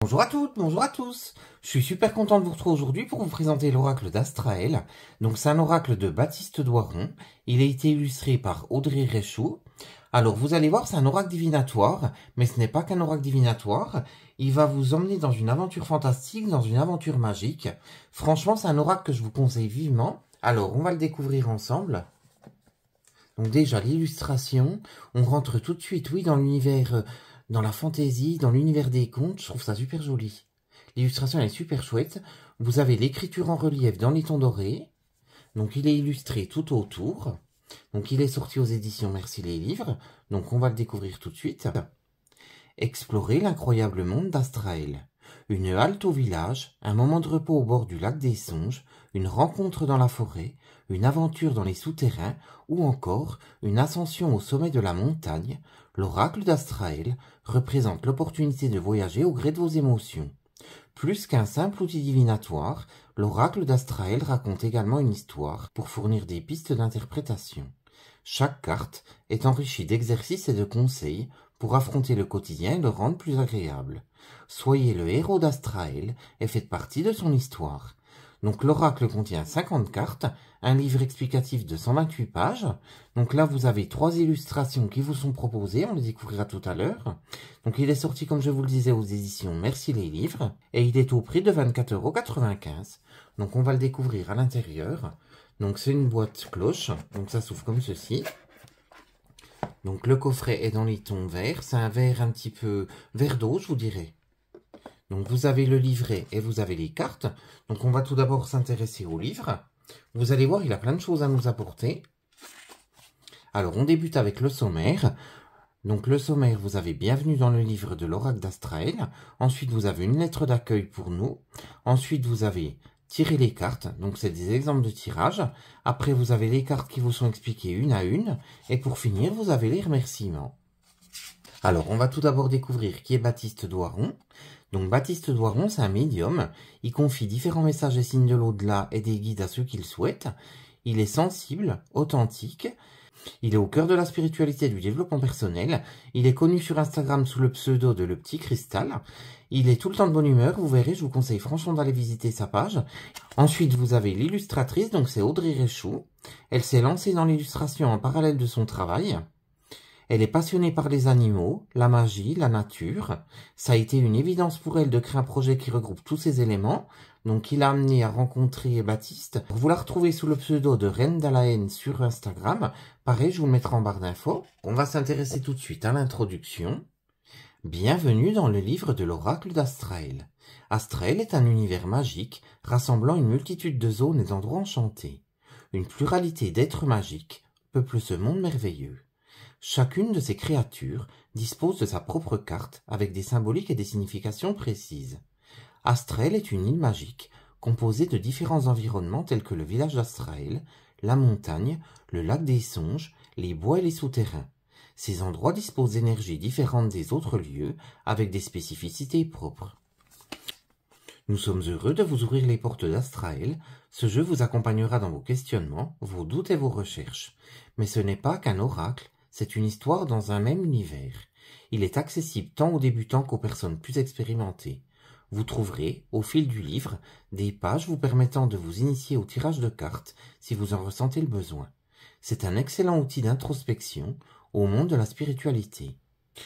Bonjour à toutes, bonjour à tous. Je suis super content de vous retrouver aujourd'hui pour vous présenter l'oracle d'Astraël. Donc c'est un oracle de Baptiste Doiron. Il a été illustré par Audrey Réchoux. Alors vous allez voir, c'est un oracle divinatoire, mais ce n'est pas qu'un oracle divinatoire. Il va vous emmener dans une aventure fantastique, dans une aventure magique. Franchement, c'est un oracle que je vous conseille vivement. Alors on va le découvrir ensemble. Donc déjà l'illustration, on rentre tout de suite, oui, dans l'univers, dans la fantaisie, dans l'univers des contes. Je trouve ça super joli. L'illustration est super chouette. Vous avez l'écriture en relief dans les tons dorés. Donc il est illustré tout autour. Donc il est sorti aux éditions Merci les livres. Donc on va le découvrir tout de suite. Explorer l'incroyable monde d'Astraël. Une halte au village, un moment de repos au bord du lac des Songes, une rencontre dans la forêt, une aventure dans les souterrains ou encore une ascension au sommet de la montagne, l'oracle d'Astraël représente l'opportunité de voyager au gré de vos émotions. Plus qu'un simple outil divinatoire, l'oracle d'Astraël raconte également une histoire pour fournir des pistes d'interprétation. Chaque carte est enrichie d'exercices et de conseils pour affronter le quotidien et le rendre plus agréable. Soyez le héros d'Astraël et faites partie de son histoire. Donc l'oracle contient 50 cartes, un livre explicatif de 128 pages. Donc là vous avez 3 illustrations qui vous sont proposées, on les découvrira tout à l'heure. Donc il est sorti comme je vous le disais aux éditions Merci les livres et il est au prix de 24,95 €. Donc on va le découvrir à l'intérieur. Donc c'est une boîte cloche, donc ça s'ouvre comme ceci. Donc le coffret est dans les tons verts, c'est un vert un petit peu vert d'eau je vous dirais. Donc vous avez le livret et vous avez les cartes. Donc on va tout d'abord s'intéresser au livre. Vous allez voir, il a plein de choses à nous apporter. Alors on débute avec le sommaire. Donc le sommaire, vous avez bienvenue dans le livre de l'oracle d'Astraël. Ensuite vous avez une lettre d'accueil pour nous. Ensuite vous avez tiré les cartes. Donc c'est des exemples de tirage. Après vous avez les cartes qui vous sont expliquées une à une. Et pour finir vous avez les remerciements. Alors on va tout d'abord découvrir qui est Baptiste Doiron. Donc Baptiste Doiron, c'est un médium. Il confie différents messages et signes de l'au-delà et des guides à ceux qu'il souhaite. Il est sensible, authentique. Il est au cœur de la spiritualité et du développement personnel. Il est connu sur Instagram sous le pseudo de Le Petit Cristal. Il est tout le temps de bonne humeur. Vous verrez, je vous conseille franchement d'aller visiter sa page. Ensuite, vous avez l'illustratrice, donc c'est Audrey Réchoux. Elle s'est lancée dans l'illustration en parallèle de son travail. Elle est passionnée par les animaux, la magie, la nature. Ça a été une évidence pour elle de créer un projet qui regroupe tous ces éléments. Donc il a amené à rencontrer Baptiste. Vous la retrouvez sous le pseudo de Reine d'Alaën sur Instagram. Pareil, je vous le mettrai en barre d'infos. On va s'intéresser tout de suite à l'introduction. Bienvenue dans le livre de l'oracle d'Astraël. Astraël est un univers magique rassemblant une multitude de zones et d'endroits enchantés. Une pluralité d'êtres magiques peuple ce monde merveilleux. Chacune de ces créatures dispose de sa propre carte avec des symboliques et des significations précises. Astraël est une île magique composée de différents environnements tels que le village d'Astraël, la montagne, le lac des Songes, les bois et les souterrains. Ces endroits disposent d'énergies différentes des autres lieux avec des spécificités propres. Nous sommes heureux de vous ouvrir les portes d'Astraël. Ce jeu vous accompagnera dans vos questionnements, vos doutes et vos recherches. Mais ce n'est pas qu'un oracle. C'est une histoire dans un même univers. Il est accessible tant aux débutants qu'aux personnes plus expérimentées. Vous trouverez, au fil du livre, des pages vous permettant de vous initier au tirage de cartes si vous en ressentez le besoin. C'est un excellent outil d'introspection au monde de la spiritualité.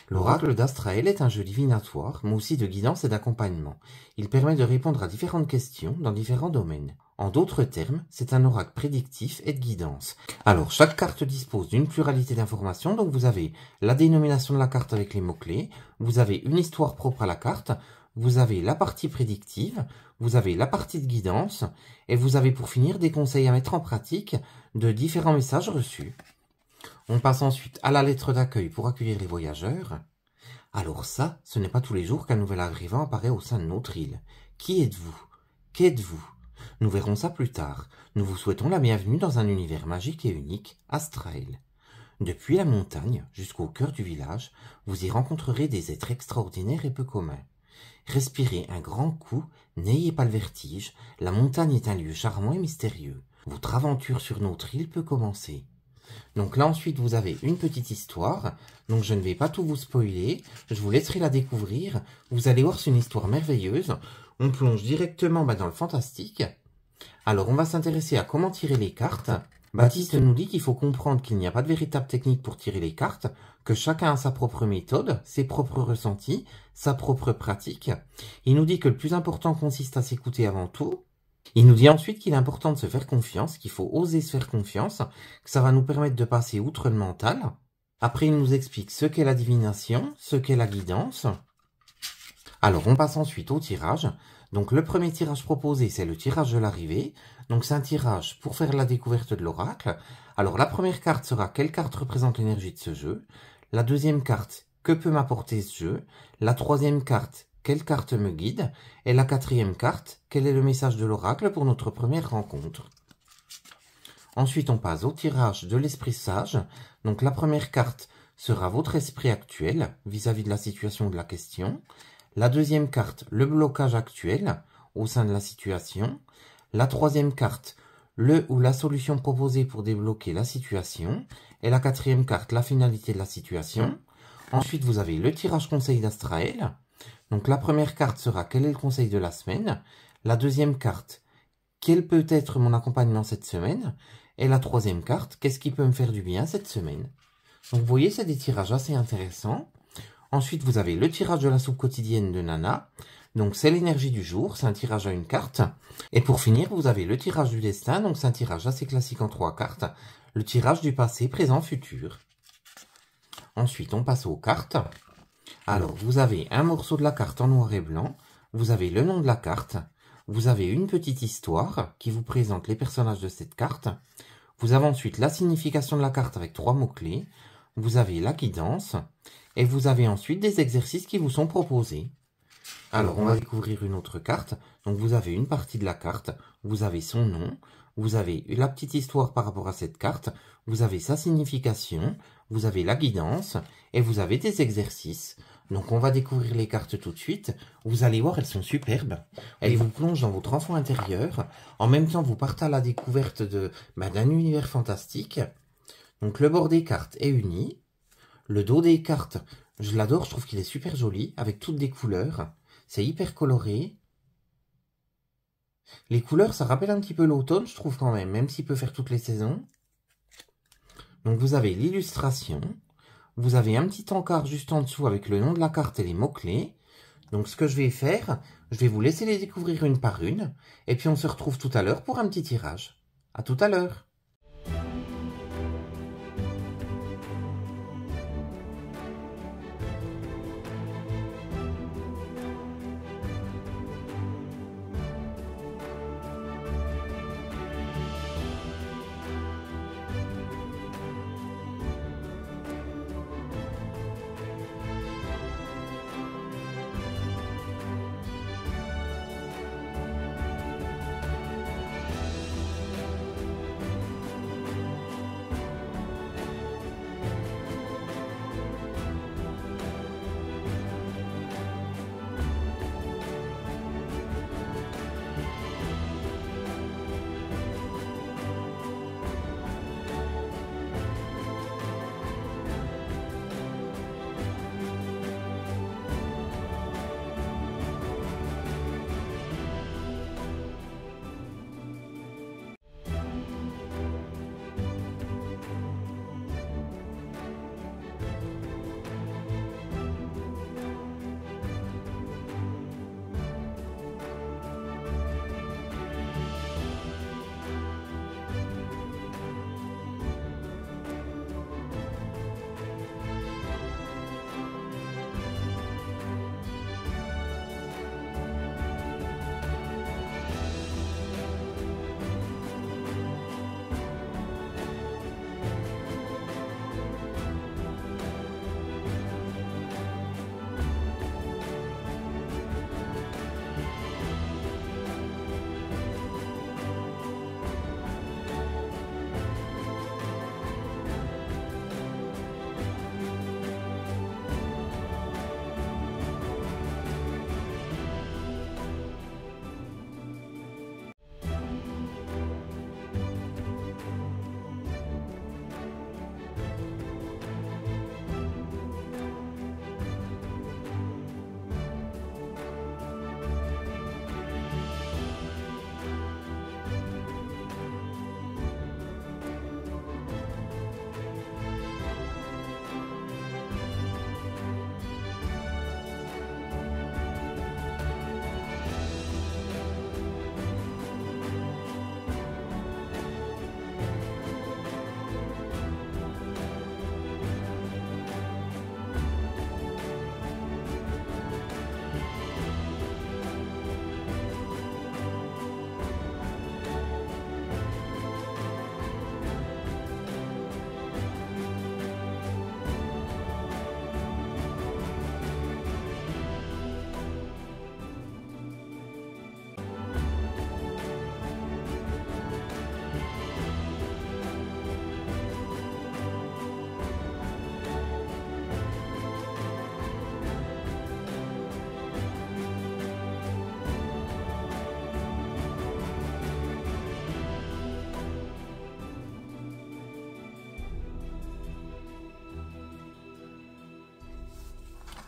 L'oracle d'Astraël est un jeu divinatoire, mais aussi de guidance et d'accompagnement. Il permet de répondre à différentes questions dans différents domaines. En d'autres termes, c'est un oracle prédictif et de guidance. Alors, chaque carte dispose d'une pluralité d'informations, donc vous avez la dénomination de la carte avec les mots-clés, vous avez une histoire propre à la carte, vous avez la partie prédictive, vous avez la partie de guidance, et vous avez pour finir des conseils à mettre en pratique de différents messages reçus. On passe ensuite à la lettre d'accueil pour accueillir les voyageurs. Alors ça, ce n'est pas tous les jours qu'un nouvel arrivant apparaît au sein de notre île. Qui êtes-vous? Qu'êtes-vous? Nous verrons ça plus tard. Nous vous souhaitons la bienvenue dans un univers magique et unique, Astraël. Depuis la montagne jusqu'au cœur du village, vous y rencontrerez des êtres extraordinaires et peu communs. Respirez un grand coup, n'ayez pas le vertige, la montagne est un lieu charmant et mystérieux. Votre aventure sur notre île peut commencer. Donc là ensuite vous avez une petite histoire, donc je ne vais pas tout vous spoiler, je vous laisserai la découvrir, vous allez voir c'est une histoire merveilleuse, on plonge directement dans le fantastique. Alors on va s'intéresser à comment tirer les cartes. Baptiste nous dit qu'il faut comprendre qu'il n'y a pas de véritable technique pour tirer les cartes, que chacun a sa propre méthode, ses propres ressentis, sa propre pratique. Il nous dit que le plus important consiste à s'écouter avant tout. Il nous dit ensuite qu'il est important de se faire confiance, qu'il faut oser se faire confiance, que ça va nous permettre de passer outre le mental. Après, il nous explique ce qu'est la divination, ce qu'est la guidance. Alors, on passe ensuite au tirage. Donc, le premier tirage proposé, c'est le tirage de l'arrivée. Donc, c'est un tirage pour faire la découverte de l'oracle. Alors, la première carte sera quelle carte représente l'énergie de ce jeu. La deuxième carte, que peut m'apporter ce jeu. La troisième carte, quelle carte me guide? Et la quatrième carte, quel est le message de l'oracle pour notre première rencontre? Ensuite, on passe au tirage de l'esprit sage. Donc, la première carte sera votre esprit actuel vis-à-vis de la situation de la question. La deuxième carte, le blocage actuel au sein de la situation. La troisième carte, le ou la solution proposée pour débloquer la situation. Et la quatrième carte, la finalité de la situation. Ensuite, vous avez le tirage conseil d'Astraël. Donc la première carte sera quel est le conseil de la semaine. La deuxième carte, quel peut être mon accompagnement cette semaine. Et la troisième carte, qu'est-ce qui peut me faire du bien cette semaine. Donc vous voyez, c'est des tirages assez intéressants. Ensuite, vous avez le tirage de la soupe quotidienne de Nana. Donc c'est l'énergie du jour, c'est un tirage à une carte. Et pour finir, vous avez le tirage du destin. Donc c'est un tirage assez classique en 3 cartes. Le tirage du passé, présent, futur. Ensuite, on passe aux cartes. Alors, vous avez un morceau de la carte en noir et blanc, vous avez le nom de la carte, vous avez une petite histoire qui vous présente les personnages de cette carte, vous avez ensuite la signification de la carte avec 3 mots-clés, vous avez la guidance, et vous avez ensuite des exercices qui vous sont proposés. Alors, on va découvrir une autre carte. Donc, vous avez une partie de la carte, vous avez son nom, vous avez la petite histoire par rapport à cette carte, vous avez sa signification, vous avez la guidance, et vous avez des exercices. Donc, on va découvrir les cartes tout de suite. Vous allez voir, elles sont superbes. Elles vous plongent dans votre enfant intérieur. En même temps, vous partez à la découverte d'un univers fantastique. Donc, le bord des cartes est uni. Le dos des cartes, je l'adore, je trouve qu'il est super joli, avec toutes des couleurs. C'est hyper coloré. Les couleurs, ça rappelle un petit peu l'automne, je trouve quand même s'il peut faire toutes les saisons. Donc vous avez l'illustration. Vous avez un petit encart juste en dessous avec le nom de la carte et les mots-clés. Donc ce que je vais faire, je vais vous laisser les découvrir une par une. Et puis on se retrouve tout à l'heure pour un petit tirage. À tout à l'heure.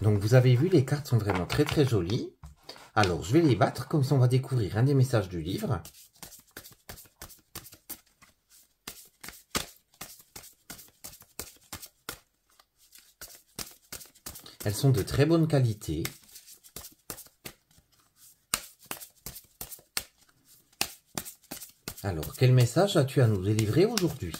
Donc vous avez vu, les cartes sont vraiment très très jolies. Alors je vais les battre, comme ça on va découvrir un des messages du livre. Elles sont de très bonne qualité. Alors, quel message as-tu à nous délivrer aujourd'hui?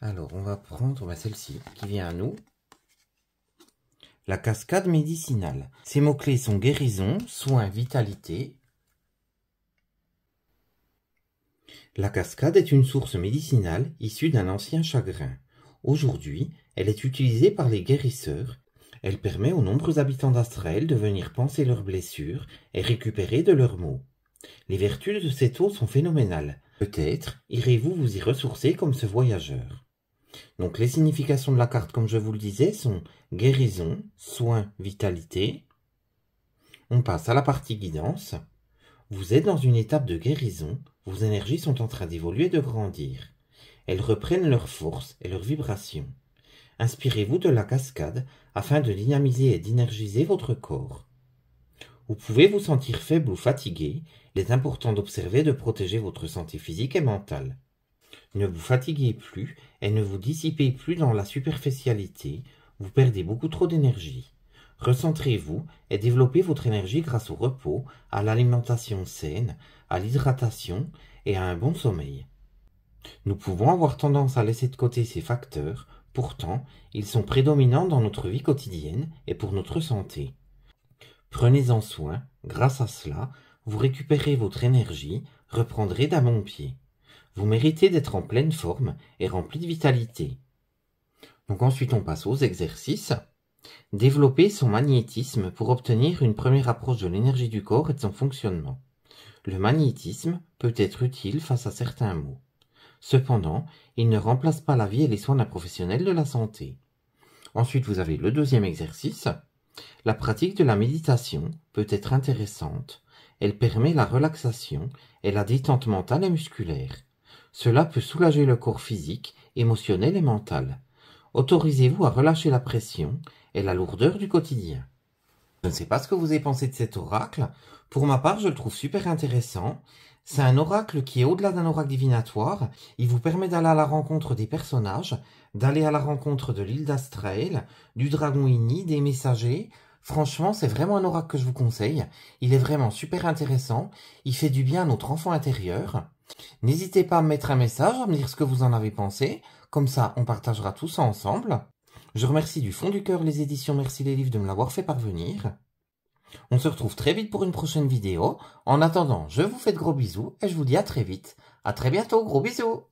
Alors, on va prendre celle-ci qui vient à nous. La cascade médicinale. Ces mots-clés sont guérison, soin, vitalité. La cascade est une source médicinale issue d'un ancien chagrin. Aujourd'hui, elle est utilisée par les guérisseurs. Elle permet aux nombreux habitants d'Astrael de venir panser leurs blessures et récupérer de leurs maux. Les vertus de cette eau sont phénoménales. Peut-être irez-vous vous y ressourcer comme ce voyageur. Donc les significations de la carte, comme je vous le disais, sont guérison, soin, vitalité. On passe à la partie guidance. Vous êtes dans une étape de guérison, vos énergies sont en train d'évoluer et de grandir. Elles reprennent leur force et leur vibration. Inspirez-vous de la cascade afin de dynamiser et d'énergiser votre corps. Vous pouvez vous sentir faible ou fatigué, il est important d'observer et de protéger votre santé physique et mentale. Ne vous fatiguez plus et ne vous dissipez plus dans la superficialité, vous perdez beaucoup trop d'énergie. Recentrez-vous et développez votre énergie grâce au repos, à l'alimentation saine, à l'hydratation et à un bon sommeil. Nous pouvons avoir tendance à laisser de côté ces facteurs, pourtant ils sont prédominants dans notre vie quotidienne et pour notre santé. Prenez-en soin, grâce à cela, vous récupérez votre énergie, reprendrez d'un bon pied. Vous méritez d'être en pleine forme et rempli de vitalité. Donc ensuite on passe aux exercices. Développer son magnétisme pour obtenir une première approche de l'énergie du corps et de son fonctionnement. Le magnétisme peut être utile face à certains maux. Cependant, il ne remplace pas la vie et les soins d'un professionnel de la santé. Ensuite vous avez le deuxième exercice. La pratique de la méditation peut être intéressante. Elle permet la relaxation et la détente mentale et musculaire. Cela peut soulager le corps physique, émotionnel et mental. Autorisez-vous à relâcher la pression et la lourdeur du quotidien. Je ne sais pas ce que vous avez pensé de cet oracle. Pour ma part, je le trouve super intéressant. C'est un oracle qui est au-delà d'un oracle divinatoire. Il vous permet d'aller à la rencontre des personnages, d'aller à la rencontre de l'île d'Astrael, du dragon Ini, des messagers. Franchement, c'est vraiment un oracle que je vous conseille. Il est vraiment super intéressant. Il fait du bien à notre enfant intérieur. N'hésitez pas à me mettre un message, à me dire ce que vous en avez pensé. Comme ça, on partagera tout ça ensemble. Je remercie du fond du cœur les éditions Merci les livres de me l'avoir fait parvenir. On se retrouve très vite pour une prochaine vidéo. En attendant, je vous fais de gros bisous et je vous dis à très vite. À très bientôt, gros bisous!